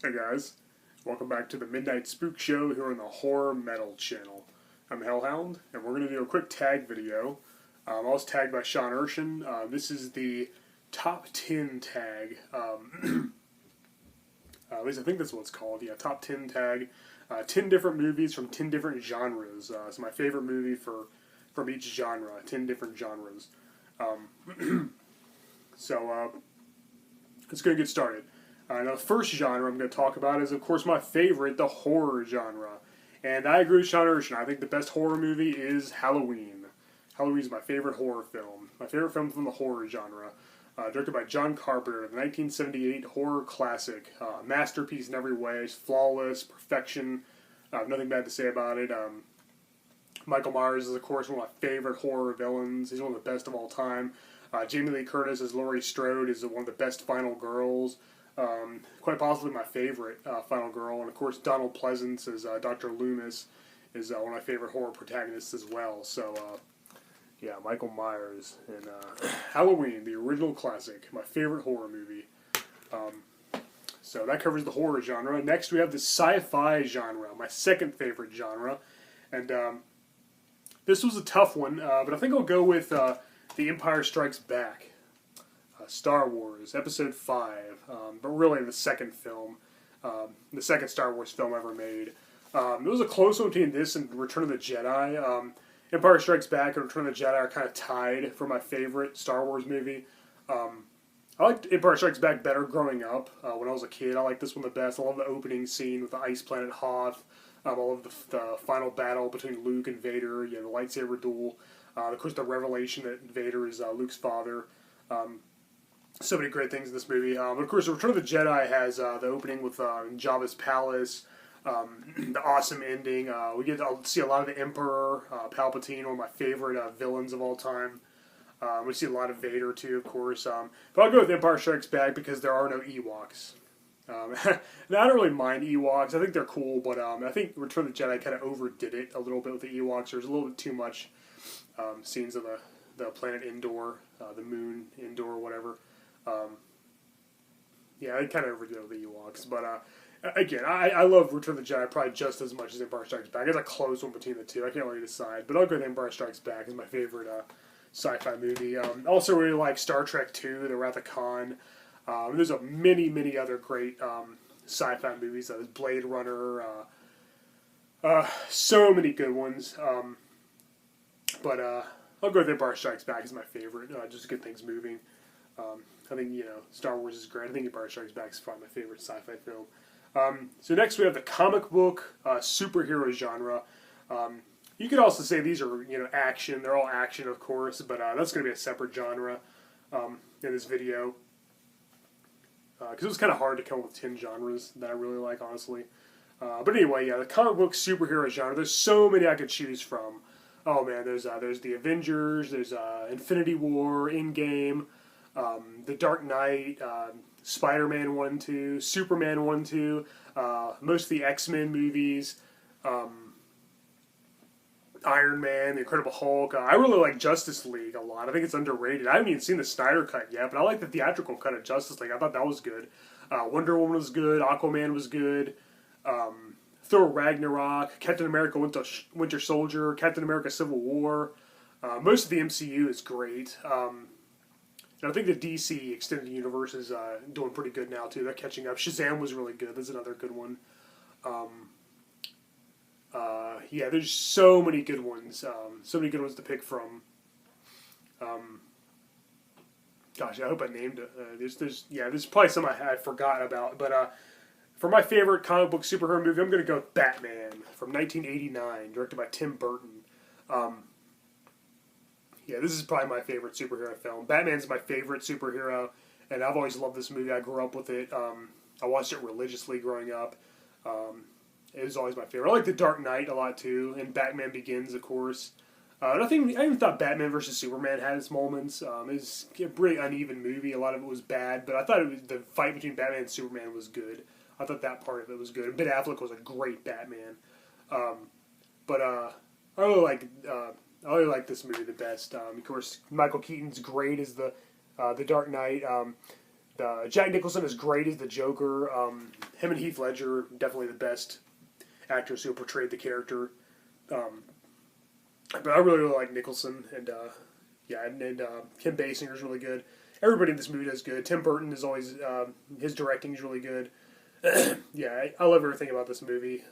Hey guys, welcome back to the Midnight Spook Show here on the Horror Metal channel. I'm Hellhound, and we're going to do a quick tag video. I was tagged by Sean Erschen. This is the top 10 tag. At least I think that's what it's called. Yeah, top 10 tag. 10 different movies from 10 different genres. It's my favorite movie from each genre. 10 different genres. So let's go get started. Now, the first genre I'm going to talk about is, of course, my favorite, the horror genre. And I agree with Sean Erschen. I think the best horror movie is Halloween. Halloween is my favorite horror film. My favorite film from the horror genre. Directed by John Carpenter, the 1978 horror classic. Masterpiece in every way. It's flawless, perfection. I have nothing bad to say about it. Michael Myers is, of course, one of my favorite horror villains. He's one of the best of all time. Jamie Lee Curtis as Laurie Strode is one of the best final girls. Quite possibly my favorite final girl. And, of course, Donald Pleasance as Dr. Loomis is one of my favorite horror protagonists as well. So, yeah, Michael Myers and Halloween, the original classic, my favorite horror movie. So that covers the horror genre. Next, we have the sci-fi genre, my second favorite genre. And this was a tough one, but I think I'll go with The Empire Strikes Back. Star Wars, Episode 5, but really the second film, the second Star Wars film ever made. It was a close one between this and Return of the Jedi. Empire Strikes Back and Return of the Jedi are kind of tied for my favorite Star Wars movie. I liked Empire Strikes Back better growing up. When I was a kid, I liked this one the best. I love the opening scene with the ice planet Hoth. I love the final battle between Luke and Vader, the lightsaber duel. Of course, the revelation that Vader is Luke's father. So many great things in this movie. But of course, Return of the Jedi has the opening with Jabba's palace, the awesome ending. We get to see a lot of the Emperor, Palpatine, one of my favorite villains of all time. We see a lot of Vader too, of course. But I'll go with Empire Strikes Back because there are no Ewoks. Now, I don't really mind Ewoks. I think they're cool, but I think Return of the Jedi kind of overdid it a little bit with the Ewoks. There's a little bit too much scenes of the planet Endor, the moon Endor, whatever. Yeah, I kind of overdid it with the Ewoks, but again, I love Return of the Jedi probably just as much as Empire Strikes Back. It's a close one between the two. I can't really decide, but I'll go with Empire Strikes Back as my favorite sci-fi movie. Also really like Star Trek II, The Wrath of Khan. There's many other great sci-fi movies. There's Blade Runner. So many good ones. But I'll go with Empire Strikes Back as my favorite. Just to get things moving. I think, Star Wars is great. I think Empire Strikes Back is probably my favorite sci-fi film. So next we have the comic book superhero genre. You could also say these are, action. They're all action, of course, but that's going to be a separate genre in this video. Because it was kind of hard to come up with 10 genres that I really like, honestly. But anyway, yeah, the comic book superhero genre, there's so many I could choose from. Oh man, there's the Avengers, there's Infinity War, Endgame, The Dark Knight, Spider-Man 1 and 2, Superman 1 and 2, most of the X-Men movies, Iron Man, The Incredible Hulk. I really like Justice League a lot. I think it's underrated. I haven't even seen the Snyder cut yet, but I like the theatrical cut of Justice League. I thought that was good. Wonder Woman was good. Aquaman was good. Thor Ragnarok, Captain America Winter Soldier, Captain America Civil War. Most of the MCU is great. I think the DC Extended Universe is doing pretty good now, too. They're catching up. Shazam was really good. That's another good one. Yeah, there's so many good ones. So many good ones to pick from. Gosh, I hope I named it. There's probably some I forgot about. But for my favorite comic book superhero movie, I'm going to go with Batman from 1989, directed by Tim Burton. Yeah, this is probably my favorite superhero film. Batman's my favorite superhero, and I've always loved this movie. I grew up with it. I watched it religiously growing up. It was always my favorite. I like The Dark Knight a lot, too, and Batman Begins, of course. I even thought Batman vs. Superman had its moments. It was a pretty uneven movie. A lot of it was bad, but I thought the fight between Batman and Superman was good. I thought that part of it was good. And Ben Affleck was a great Batman. But I really like this movie the best. Of course, Michael Keaton's great as the Dark Knight. Jack Nicholson is great as the Joker. Him and Heath Ledger, definitely the best actors who portrayed the character. But I really, really like Nicholson, and Kim Basinger's really good. Everybody in this movie does good. Tim Burton is always, his directing is really good. Yeah, I love everything about this movie.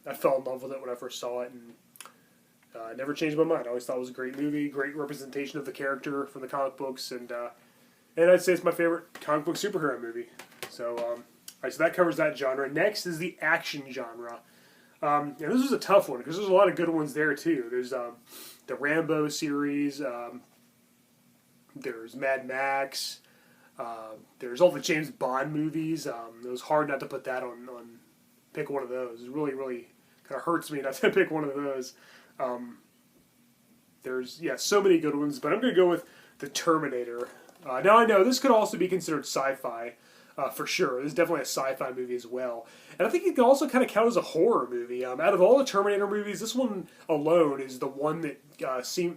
I fell in love with it when I first saw it, and never changed my mind. I always thought it was a great movie, great representation of the character from the comic books, and I'd say it's my favorite comic book superhero movie. So, all right, so that covers that genre. Next is the action genre. And this was a tough one because there's a lot of good ones there too. There's the Rambo series. There's Mad Max. There's all the James Bond movies. It was hard not to put that on pick one of those. It really, really kind of hurts me not to pick one of those. There's so many good ones, but I'm going to go with the Terminator. Now I know this could also be considered sci-fi. For sure. This is definitely a sci-fi movie as well. And I think it can also kind of count as a horror movie. Out of all the Terminator movies, this one alone is the one that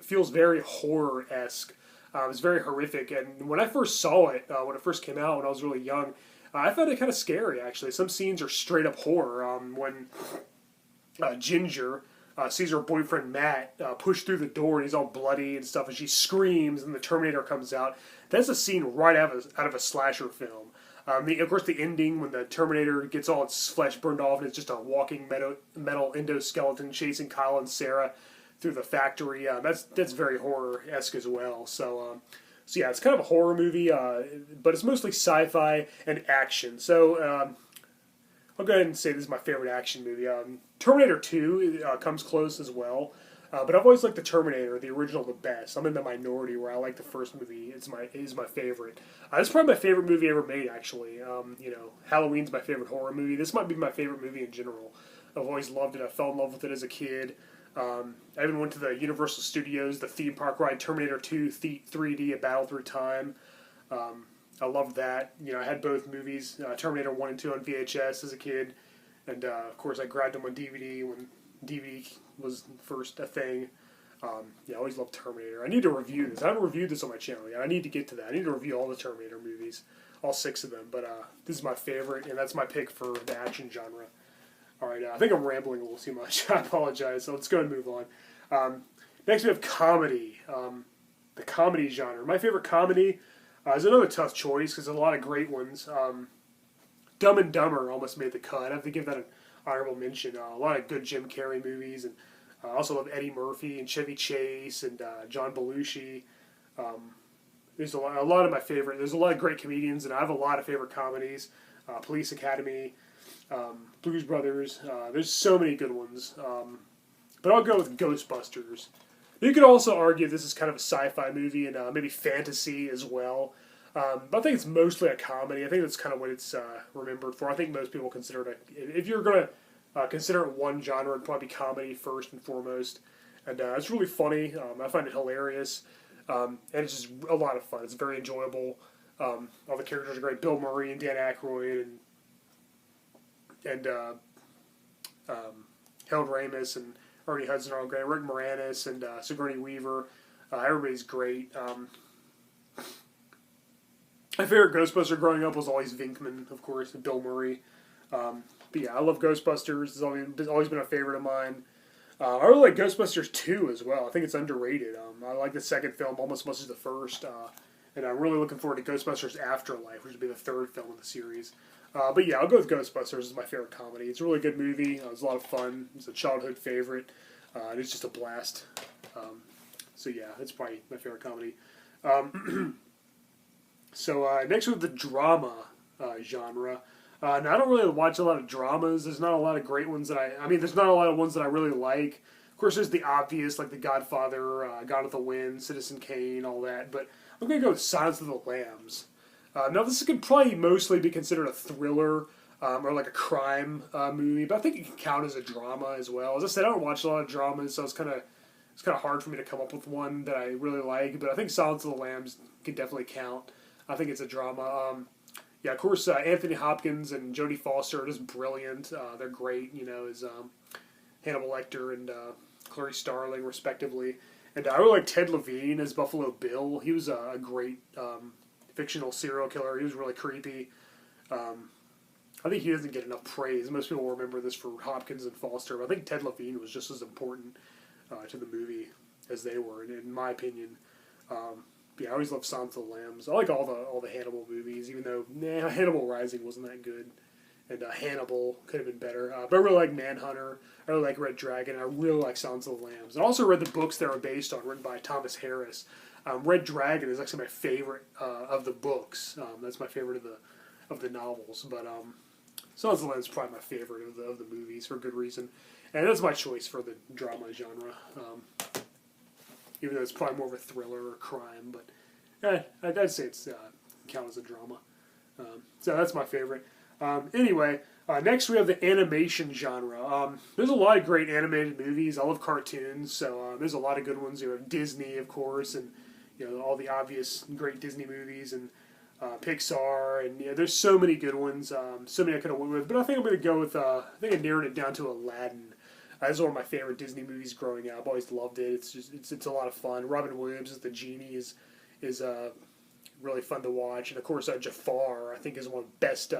feels very horror-esque. It's very horrific. And when I first saw it, when it first came out, when I was really young, I found it kind of scary, actually. Some scenes are straight-up horror. When Ginger sees her boyfriend Matt push through the door and he's all bloody and stuff, and she screams and the Terminator comes out. That's a scene right out of a slasher film. Of course, the ending when the Terminator gets all its flesh burned off and it's just a walking metal endoskeleton chasing Kyle and Sarah through the factory. That's very horror-esque as well. So yeah, it's kind of a horror movie, but it's mostly sci-fi and action. So I'll go ahead and say this is my favorite action movie. Terminator 2 comes close as well. But I've always liked the Terminator, the original, the best. I'm in the minority where I like the first movie. It's my favorite. It's probably my favorite movie ever made, actually. Halloween's my favorite horror movie. This might be my favorite movie in general. I've always loved it. I fell in love with it as a kid. I even went to the Universal Studios, the theme park ride, Terminator 2 3D, A Battle Through Time. I loved that. I had both movies, Terminator 1 and 2 on VHS as a kid. And, of course, I grabbed them on DVD when DVD was first a thing. I always loved Terminator. I need to review this. I haven't reviewed this on my channel yet. I need to get to that. I need to review all the Terminator movies, all 6 of them. But this is my favorite, and that's my pick for the action genre. All right, I think I'm rambling a little too much. I apologize. So let's go and move on. Next we have comedy. The comedy genre. My favorite comedy is another tough choice because there's a lot of great ones. Dumb and Dumber almost made the cut. I have to give that an honorable mention. A lot of good Jim Carrey movies, and I also love Eddie Murphy and Chevy Chase and John Belushi. There's a lot of my favorite. There's a lot of great comedians, and I have a lot of favorite comedies. Police Academy, Blues Brothers. There's so many good ones. But I'll go with Ghostbusters. You could also argue this is kind of a sci-fi movie and maybe fantasy as well. But I think it's mostly a comedy. I think that's kind of what it's remembered for. I think most people consider it if you're going to consider it one genre, it'd probably be comedy first and foremost. And it's really funny. I find it hilarious. And it's just a lot of fun. It's very enjoyable. All the characters are great. Bill Murray and Dan Aykroyd and Harold Ramis and Ernie Hudson are all great. Rick Moranis and Sigourney Weaver. Everybody's great. My favorite Ghostbuster growing up was always Venkman, of course, and Bill Murray. But yeah, I love Ghostbusters. It's always been a favorite of mine. I really like Ghostbusters 2 as well. I think it's underrated. I like the second film almost as much as the first. And I'm really looking forward to Ghostbusters Afterlife, which would be the third film in the series. But yeah, I'll go with Ghostbusters as my favorite comedy. It's a really good movie. It was a lot of fun. It's a childhood favorite. And it's just a blast. So yeah, it's probably my favorite comedy. So next with the drama genre. Now, I don't really watch a lot of dramas. There's not a lot of great ones that there's not a lot of ones that I really like. Of course, there's the obvious, like The Godfather, Gone with the Wind, Citizen Kane, all that. But I'm going to go with Silence of the Lambs. Now, this could probably mostly be considered a thriller or like a crime movie, but I think it can count as a drama as well. As I said, I don't watch a lot of dramas, so it's kind of hard for me to come up with one that I really like. But I think Silence of the Lambs could definitely count. I think it's a drama. Yeah, of course, Anthony Hopkins and Jodie Foster are just brilliant. They're great, as Hannibal Lecter and Clarice Starling, respectively. And I really like Ted Levine as Buffalo Bill. He was a great fictional serial killer. He was really creepy. I think he doesn't get enough praise. Most people remember this for Hopkins and Foster, but I think Ted Levine was just as important to the movie as they were, in my opinion. Yeah, I always love Silence of the Lambs. I like all the Hannibal movies, even though Hannibal Rising wasn't that good, and Hannibal could have been better. But I really like Manhunter. I really like Red Dragon. I really like Silence of the Lambs. And I also read the books that are based on, written by Thomas Harris. Red Dragon is actually my favorite of the books. That's my favorite of the novels. But Silence of the Lambs is probably my favorite of the movies for good reason. And that's my choice for the drama genre. Even though it's probably more of a thriller or crime, but I'd say it's count as a drama. So that's my favorite. Anyway, next we have the animation genre. There's a lot of great animated movies. I love cartoons, so there's a lot of good ones. You have Disney, of course, and all the obvious great Disney movies, and Pixar, and there's so many good ones. So many I could have went with, but I think I'm going to go with. I think I narrowed it down to Aladdin. This is one of my favorite Disney movies growing up. I've always loved it. It's a lot of fun. Robin Williams as the genie is really fun to watch, and of course Jafar I think is one of the best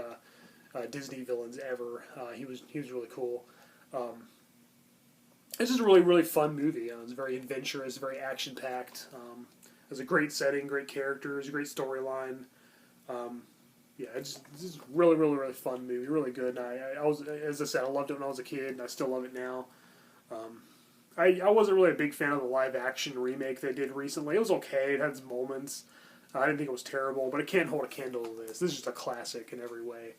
Disney villains ever. He was really cool. It's just a really fun movie. It's very adventurous, very action packed. It has a great setting, great characters, great storyline. Yeah, it's just really fun movie, really good. And I was, as I said, I loved it when I was a kid, and I still love it now. I wasn't really a big fan of the live action remake they did recently. It was okay. It had its moments. I didn't think it was terrible, but it can't hold a candle to this. This is just a classic in every way,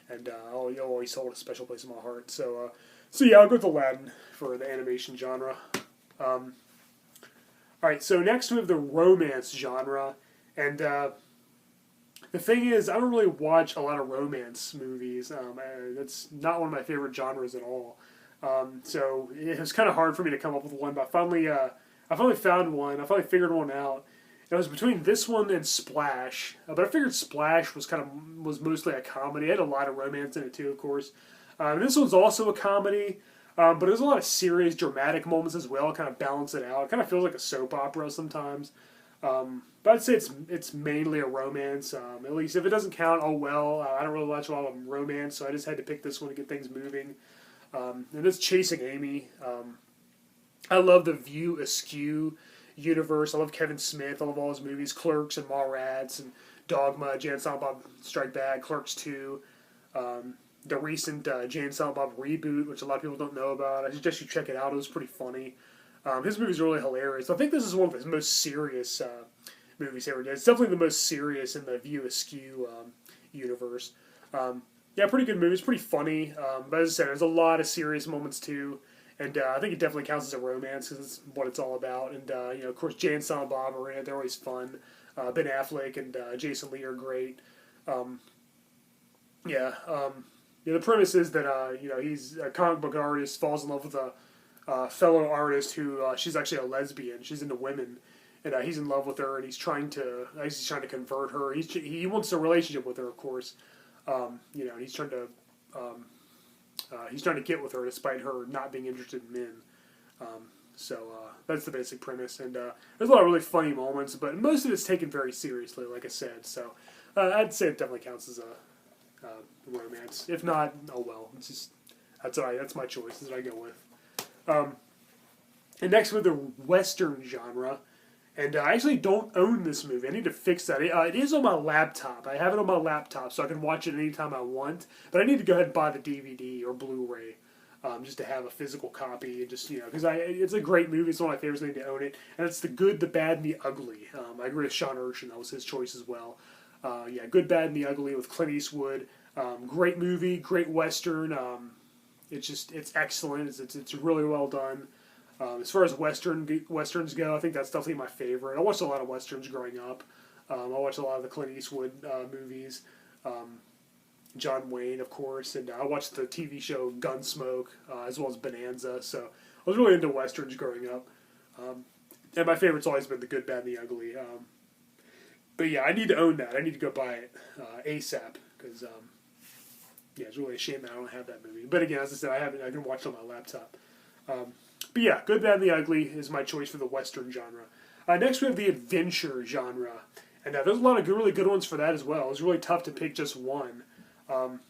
and I'll always hold a special place in my heart. So yeah, I'll go with Aladdin for the animation genre. All right, so next we have the romance genre, and the thing is, I don't really watch a lot of romance movies. That's not one of my favorite genres at all. So it was kind of hard for me to come up with one, but I finally found one. I finally figured one out. It was between this one and Splash, but I figured Splash was mostly a comedy. It had a lot of romance in it too, of course. This one's also a comedy, but there's a lot of serious, dramatic moments as well. Kind of balance it out. It kind of feels like a soap opera sometimes. But I'd say it's mainly a romance. At least if it doesn't count, oh well. I don't really watch a lot of romance, so I just had to pick this one to get things moving. And it's Chasing Amy. I love the View Askew universe. I love Kevin Smith. I love all his movies, Clerks and Mallrats and Dogma, Jay and Silent Bob Strike Back, Clerks 2. The recent Jay and Silent Bob reboot, which a lot of people don't know about. I suggest you check it out. It was pretty funny. His movies are really hilarious. I think this is one of his most serious movies ever did. It's definitely the most serious in the View Askew universe. Yeah, pretty good movie. It's pretty funny. But as I said, there's a lot of serious moments too. And I think it definitely counts as a romance because it's what it's all about. And, of course, Jay and Silent Bob are in it. They're always fun. Ben Affleck and Jason Lee are great. The premise is that, he's a comic book artist, falls in love with a fellow artist who she's actually a lesbian. She's into women. And he's in love with her, and he's trying to convert her. He wants a relationship with her, of course. And he's trying to get with her despite her not being interested in men. So that's the basic premise. And there's a lot of really funny moments, but most of it's taken very seriously, like I said. So I'd say it definitely counts as a romance. If not, oh well. It's just that's my choice. That's what I go with. And next with the Western genre. And I actually don't own this movie. I need to fix that. It is on my laptop. I have it on my laptop, so I can watch it anytime I want. But I need to go ahead and buy the DVD or Blu-ray just to have a physical copy. And just, because it's a great movie. It's one of my favorites. I need to own it. And it's The Good, the Bad, and the Ugly. I agree with Sean Erschen. That was his choice as well. Good, Bad, and the Ugly with Clint Eastwood. Great movie, great Western. It's excellent. It's really well done. As far as Westerns go, I think that's definitely my favorite. I watched a lot of Westerns growing up. I watched a lot of the Clint Eastwood movies. John Wayne, of course. And I watched the TV show Gunsmoke, as well as Bonanza. So I was really into Westerns growing up. And my favorite's always been The Good, Bad, and the Ugly. But yeah, I need to own that. I need to go buy it ASAP. Because, it's really a shame that I don't have that movie. But again, as I said, I can watch it on my laptop. But yeah, Good, Bad, and the Ugly is my choice for the Western genre. Next we have the adventure genre. And there's a lot of good, really good ones for that as well. It's really tough to pick just one. Um,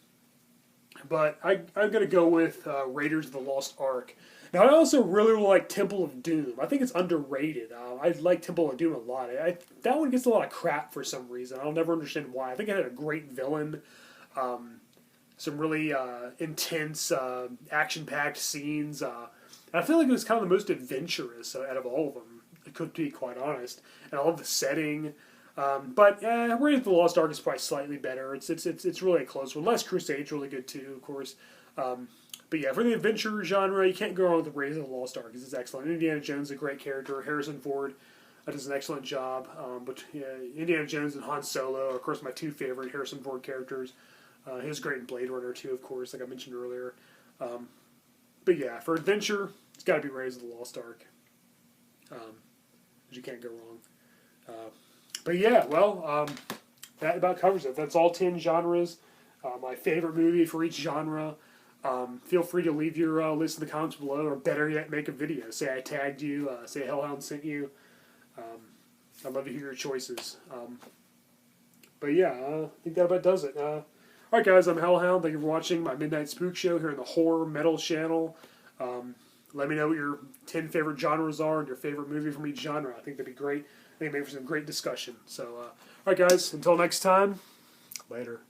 but I'm going to go with Raiders of the Lost Ark. Now, I also really like Temple of Doom. I think it's underrated. I like Temple of Doom a lot. That one gets a lot of crap for some reason. I'll never understand why. I think it had a great villain. Some really intense, action-packed scenes. I feel like it was kind of the most adventurous out of all of them, to be quite honest. And I love the setting. But Raiders of the Lost Ark is probably slightly better. It's really a close one. Last Crusade's really good too, of course. But yeah, for the adventure genre, you can't go wrong with the Raiders of the Lost Ark. It's excellent. Indiana Jones is a great character. Harrison Ford does an excellent job. But Indiana Jones and Han Solo are, of course, my two favorite Harrison Ford characters. He was great in Blade Runner too, of course, like I mentioned earlier. But yeah, for adventure, it's got to be Raiders of the Lost Ark. You can't go wrong. But yeah, well, that about covers it. That's all 10 genres. My favorite movie for each genre. Feel free to leave your list in the comments below, or better yet, make a video. Say I tagged you, say Hellhound sent you. I'd love to hear your choices. But yeah, I think that about does it. Alright guys, I'm Hellhound. Thank you for watching my Midnight Spook Show here on the Horror Metal channel. Let me know what your 10 favorite genres are and your favorite movie from each genre. I think that'd be great. I think maybe for some great discussion. So, alright guys, until next time, later.